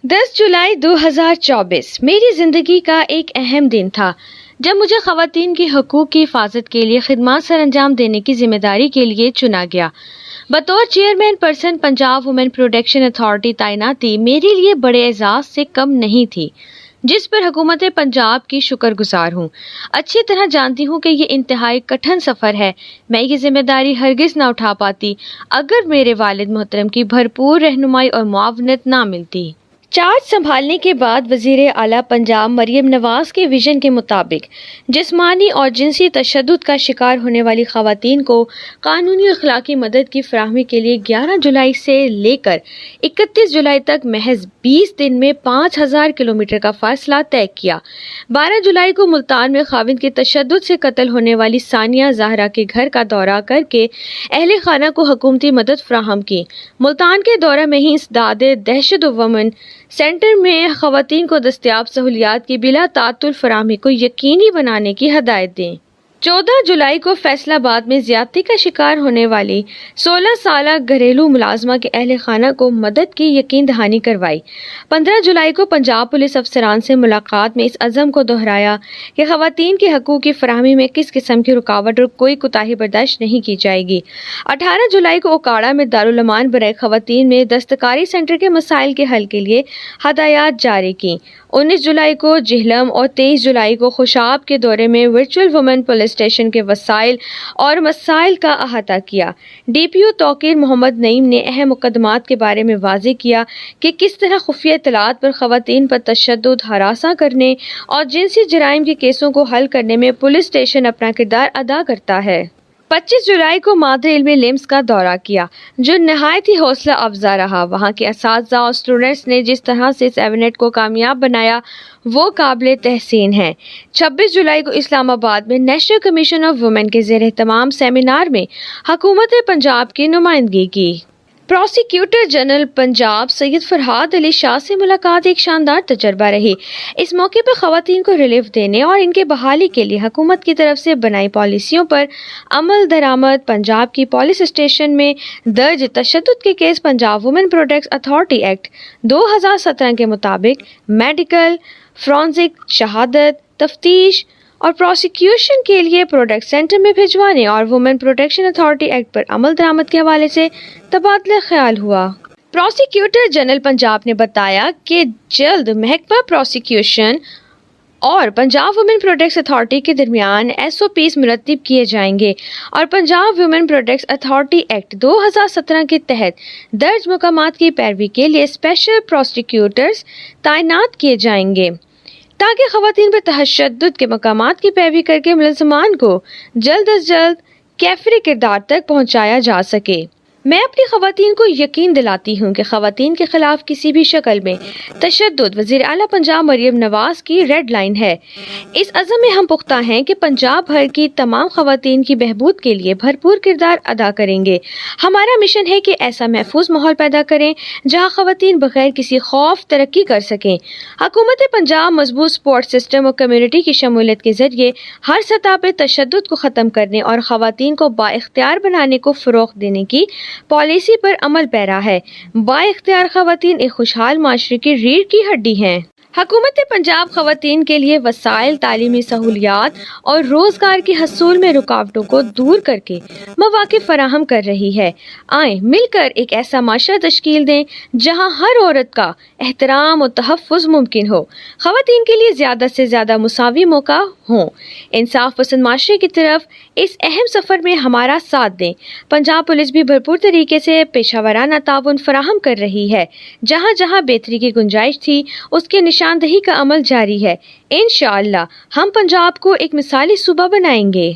10 जुलाई 2024 मेरी ज़िंदगी का एक अहम दिन था जब मुझे ख़वातीन की हकूक़ की हिफाजत के लिए खिदमत सर अंजाम देने की जिम्मेदारी के लिए चुना गया। बतौर chairman person Punjab women protection authority तैनाती मेरे लिए बड़े एजाज़ से कम नहीं थी, जिस पर हुकूमत पंजाब की शुक्रगुजार हूँ। अच्छी तरह जानती हूँ कि ये इंतहाई कठिन सफ़र है। मैं ये जिम्मेदारी हरगिज़ ना उठा पाती अगर मेरे वालिद मोहतरम की भरपूर रहनुमाई और मुआवनत ना मिलती। चार्ज संभालने के बाद वज़ीर आला पंजाब मरियम नवाज़ के विजन के मुताबिक जिस्मानी और जिनसी तशद्दुद का शिकार होने वाली ख़वातीन को कानूनी और अखलाकी मदद की फराहमी के लिए 11 जुलाई से लेकर 31 जुलाई तक महज 20 दिन में 5000 किलोमीटर का फासला तय किया। 12 जुलाई को मुल्तान में खाविंद के तशद्दुद से कत्ल होने वाली सानिया ज़हरा के घर का दौरा करके अहले खाना को हुकूमती मदद फराहम की। मुल्तान के दौरा में ही इसदाद दहशत वुमेन सेंटर में ख़वातीन को दस्तयाब सहूलियात की बिला तातुल फराहमी को यकीनी बनाने की हदायत दें। 14 जुलाई को फैसलाबाद में ज़्यादती का शिकार होने वाली 16 साल घरेलू मुलाजमा के अहले खाना को मदद की यकीन दहानी करवाई। 15 जुलाई को पंजाब पुलिस अफसरान से मुलाकात में इस अज़म को दोहराया कि ख़वातीन के हकूक़ की फराहमी में किस किस्म की रुकावट और कोई कोताही बर्दाश्त नहीं की जाएगी। 18 जुलाई को ओकाड़ा में दारुल अमान बराए ख़वातीन में दस्तकारी सेंटर के मसाइल के हल के लिए हदायत जारी की। 19 जुलाई को जिहलम और 23 जुलाई को खुशाब के दौरे में वर्चुअल वुमेन पुलिस स्टेशन के वसाइल और मसाइल का अहाता किया। DPO तौकीर मोहम्मद नईम ने अहम मुकदमात के बारे में वाज़ेह किया कि किस तरह खुफिया इत्तलात पर ख़वातीन पर तशद्दुद, हरासा करने और जिनसी जराइम के केसों को हल करने में पुलिस स्टेशन अपना किरदार अदा करता है। 25 जुलाई को मादरे इल्मे लिम्स का दौरा किया, जो नहायत ही हौसला अफजा रहा। वहाँ के असातिज़ा और स्टूडेंट्स ने जिस तरह से इस एवेनेट को कामयाब बनाया वो काबिल तहसीन है। 26 जुलाई को इस्लामाबाद में नेशनल कमीशन ऑफ वुमेन के ज़ेर एहतमाम सेमिनार में हुकूमत पंजाब की नुमाइंदगी की। प्रोसिक्यूटर जनरल पंजाब सैयद फरहाद अली शाह से मुलाकात एक शानदार तजर्बा रही। इस मौके पर ख़वातीन को रिलीफ देने और इनके बहाली के लिए हुकूमत की तरफ से बनाई पॉलिसियों पर अमल दरामद, पंजाब की पुलिस स्टेशन में दर्ज तशद्दुद के case Punjab women protection authority act 2017 के मुताबिक मेडिकल, फॉरेंसिक, शहादत, तफ्तीश और प्रोसिक्यूशन के लिए प्रोडक्ट सेंटर में भिजवाने और वुमेन प्रोटेक्शन अथॉरिटी एक्ट पर अमल दरामद के हवाले से तबादला ख्याल हुआ। प्रोसिक्यूटर जनरल पंजाब ने बताया कि जल्द महकमा प्रोसिक्यूशन और पंजाब वुमेन प्रोटेक्शन अथॉरिटी के दरमियान SOPs मुरत्तिब किए जाएंगे और Punjab women protection authority act 2017 के तहत दर्ज मुकम्मात की पैरवी के लिए स्पेशल प्रोसिक्यूटर्स तैनात किए जाएंगे ताकि ख़वातीन पर तशद्दुद के मकामात की पैरवी करके मुलज़मान को जल्द अज जल्द कैफरी किरदार तक पहुँचाया जा सके। मैं अपनी ख़वातीन को यकीन दिलाती हूँ कि ख़वातीन के ख़िलाफ़ किसी भी शक्ल में तशद्दुद वज़ीर आला पंजाब मरियम नवाज़ की रेड लाइन है। इस अज़म में हम पुख्ता हैं कि पंजाब भर की तमाम ख़वातीन की बहबूद के लिए भरपूर किरदार अदा करेंगे। हमारा मिशन है कि ऐसा महफूज माहौल पैदा करें जहाँ ख़वातीन बग़ैर किसी खौफ तरक्की कर सकें। हुकूमत पंजाब मजबूत सपोर्ट सिस्टम और कम्यूनिटी की शमूलियत के ज़रिए हर सतह पर तशद्दुद को ख़त्म करने और ख़वातीन को बाइख्तियार बनाने को फ़रोग़ देने की पॉलिसी पर अमल पैरा है। बाइख्तियार ख़वातीन एक खुशहाल माशरे की रीढ़ की हड्डी हैं। हुकूमत पंजाब ख़वातीन के लिए वसाइल, तालीमी सहूलियात और रोज़गार के हसूल में रुकावटों को दूर करके मौक़े फराहम कर रही है। आएँ मिलकर एक ऐसा माशरा तश्कील दें जहाँ हर औरत का एहतराम और तहफ़्फ़ुज़ मुमकिन हो, ख़वातीन के लिए ज़्यादा से ज़्यादा मुसावी मौका हों। इंसाफ पसंद माशरे की तरफ इस अहम सफ़र में हमारा साथ दें। पंजाब पुलिस भी भरपूर तरीके से पेशावराना ताउन फराहम कर रही है। जहाँ जहाँ बेहतरी की गुंजाइश थी उसके निशानदही का अमल जारी है। इंशाअल्लाह हम पंजाब को एक मिसाली सूबा बनाएंगे।